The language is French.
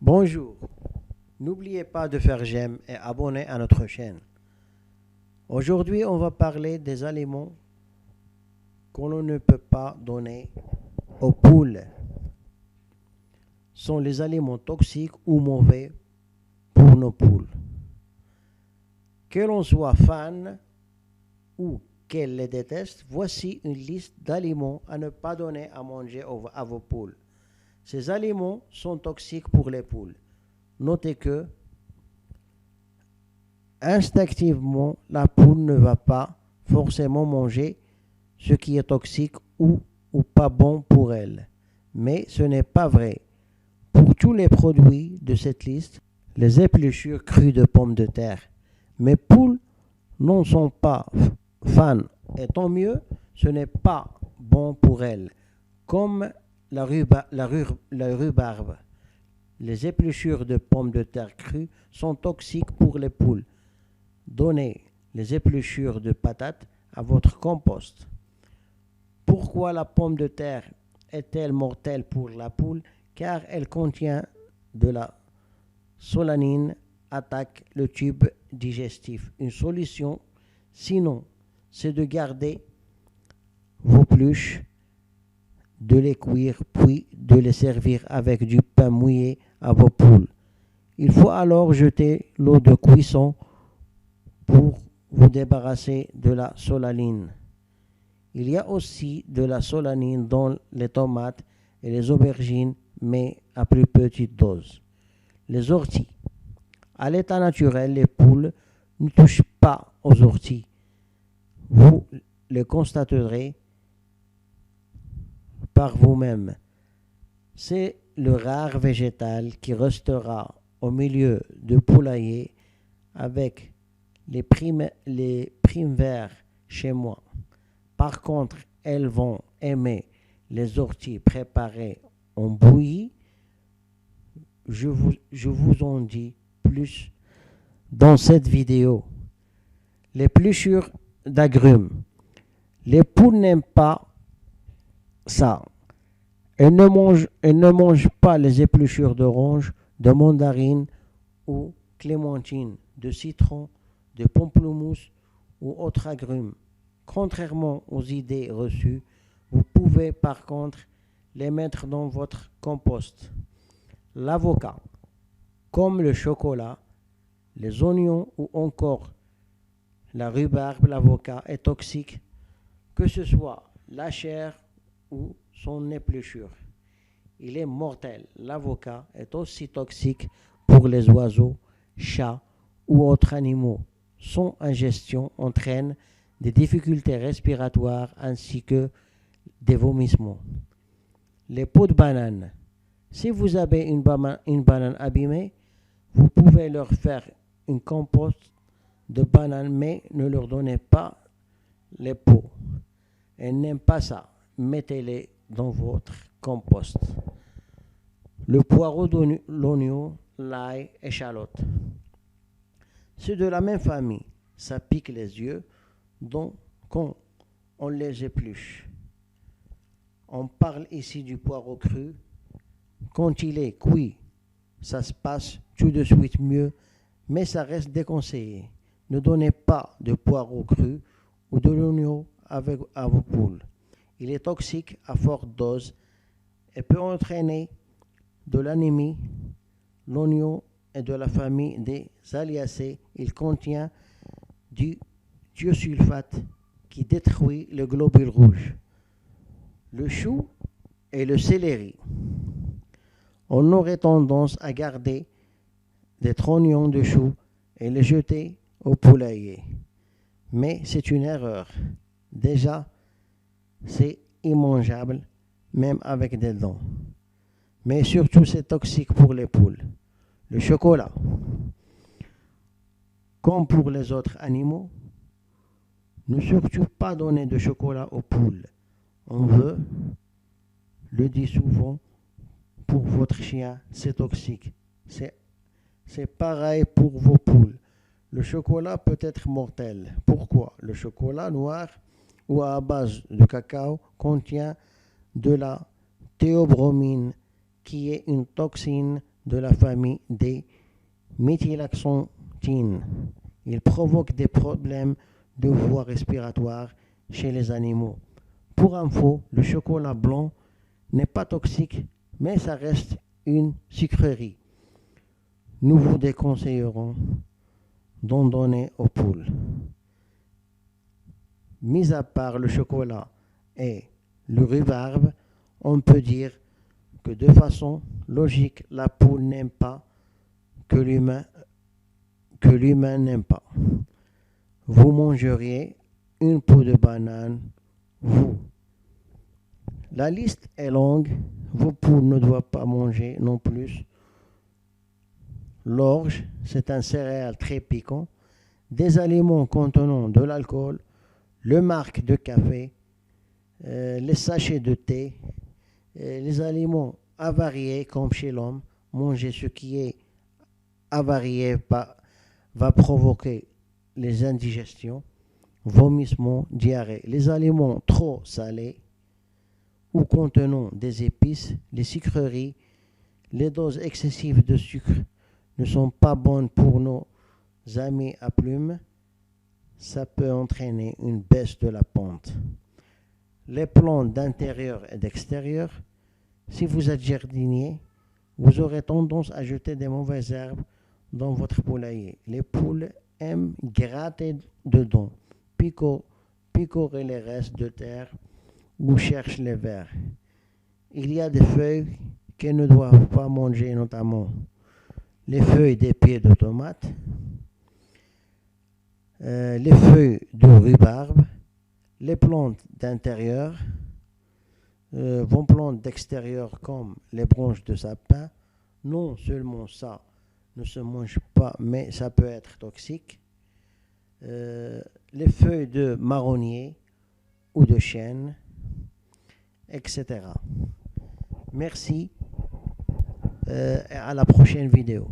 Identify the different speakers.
Speaker 1: Bonjour, n'oubliez pas de faire j'aime et abonner à notre chaîne. Aujourd'hui, on va parler des aliments qu'on ne peut pas donner aux poules. Sont les aliments toxiques ou mauvais pour nos poules. Que l'on soit fan ou qu'elle les déteste, voici une liste d'aliments à ne pas donner à manger à vos poules. Ces aliments sont toxiques pour les poules. Notez que, instinctivement, la poule ne va pas forcément manger ce qui est toxique ou pas bon pour elle. Mais ce n'est pas vrai. Pour tous les produits de cette liste, les épluchures crues de pommes de terre, mes poules n'en sont pas fans et tant mieux, ce n'est pas bon pour elles. Comme la rhubarbe. Les épluchures de pommes de terre crues sont toxiques pour les poules. Donnez les épluchures de patates à votre compost. Pourquoi la pomme de terre est-elle mortelle pour la poule? Car elle contient de la solanine, attaque le tube digestif. Une solution, sinon, c'est de garder vos pluches, de les cuire, puis de les servir avec du pain mouillé à vos poules. Il faut alors jeter l'eau de cuisson pour vous débarrasser de la solanine. Il y a aussi de la solanine dans les tomates et les aubergines, mais à plus petite dose. Les orties. À l'état naturel, les poules ne touchent pas aux orties. Vous le constaterez par vous-même. C'est le rare végétal qui restera au milieu du poulailler avec les primes verts chez moi. Par contre, elles vont aimer les orties préparées en bouillie. Je vous en dis plus dans cette vidéo. L'épluchure d'agrumes. Les poules n'aiment pas ça. Elles ne mangent pas les épluchures d'orange, de mandarine ou clémentine, de citron, de pamplemousse ou autres agrumes. Contrairement aux idées reçues, vous pouvez par contre les mettre dans votre compost. L'avocat, comme le chocolat, les oignons ou encore la rhubarbe, l'avocat est toxique, que ce soit la chair ou son épluchure. Il est mortel. L'avocat est aussi toxique pour les oiseaux, chats ou autres animaux. Son ingestion entraîne des difficultés respiratoires ainsi que des vomissements. Les peaux de banane. Si vous avez une banane abîmée, vous pouvez leur faire une compote de banane, mais ne leur donnez pas les peaux. Elles n'aiment pas ça. Mettez-les dans votre compost. Le poireau, l'oignon, l'ail, échalote. C'est de la même famille. Ça pique les yeux donc quand on les épluche. On parle ici du poireau cru. Quand il est cuit, ça se passe tout de suite mieux, mais ça reste déconseillé. Ne donnez pas de poireau cru ou de l'oignon à vos poules. Il est toxique à forte dose et peut entraîner de l'anémie. L'oignon est de la famille des Aliacées. Il contient du thiosulfate qui détruit le globule rouge. Le chou et le céleri. On aurait tendance à garder des trognons de chou et les jeter au poulailler. Mais c'est une erreur. Déjà, c'est immangeable, même avec des dents. Mais surtout, c'est toxique pour les poules. Le chocolat. Comme pour les autres animaux, ne surtout pas donner de chocolat aux poules. On veut, le dit souvent, pour votre chien, c'est toxique. C'est pareil pour vos poules. Le chocolat peut être mortel. Pourquoi? Le chocolat noir ou à base de cacao contient de la théobromine qui est une toxine de la famille des méthylaxanthines. Il provoque des problèmes de voie respiratoire chez les animaux. Pour info, le chocolat blanc n'est pas toxique, mais ça reste une sucrerie. Nous vous déconseillerons d'en donner aux poules. Mis à part le chocolat et le rhubarbe, on peut dire que de façon logique, la poule n'aime pas que l'humain n'aime pas. Vous mangeriez une peau de banane, vous. La liste est longue. Vos poules ne doivent pas manger non plus. L'orge, c'est un céréale très piquant. Des aliments contenant de l'alcool, le marc de café, les sachets de thé, les aliments avariés comme chez l'homme. Manger ce qui est avarié va provoquer les indigestions, vomissements, diarrhée. Les aliments trop salés ou contenant des épices, les sucreries, les doses excessives de sucre ne sont pas bonnes pour nos amis à plumes. Ça peut entraîner une baisse de la pente. Les plantes d'intérieur et d'extérieur, si vous êtes jardinier, vous aurez tendance à jeter des mauvaises herbes dans votre poulailler. Les poules aiment gratter dedans, picorer les restes de terre ou cherchent les vers. Il y a des feuilles qu'elles ne doivent pas manger, notamment les feuilles des pieds de tomates, les feuilles de rhubarbe, les plantes d'intérieur, vos plantes d'extérieur comme les branches de sapin. Non seulement ça ne se mange pas, mais ça peut être toxique. Les feuilles de marronnier ou de chêne, etc. Merci et à la prochaine vidéo.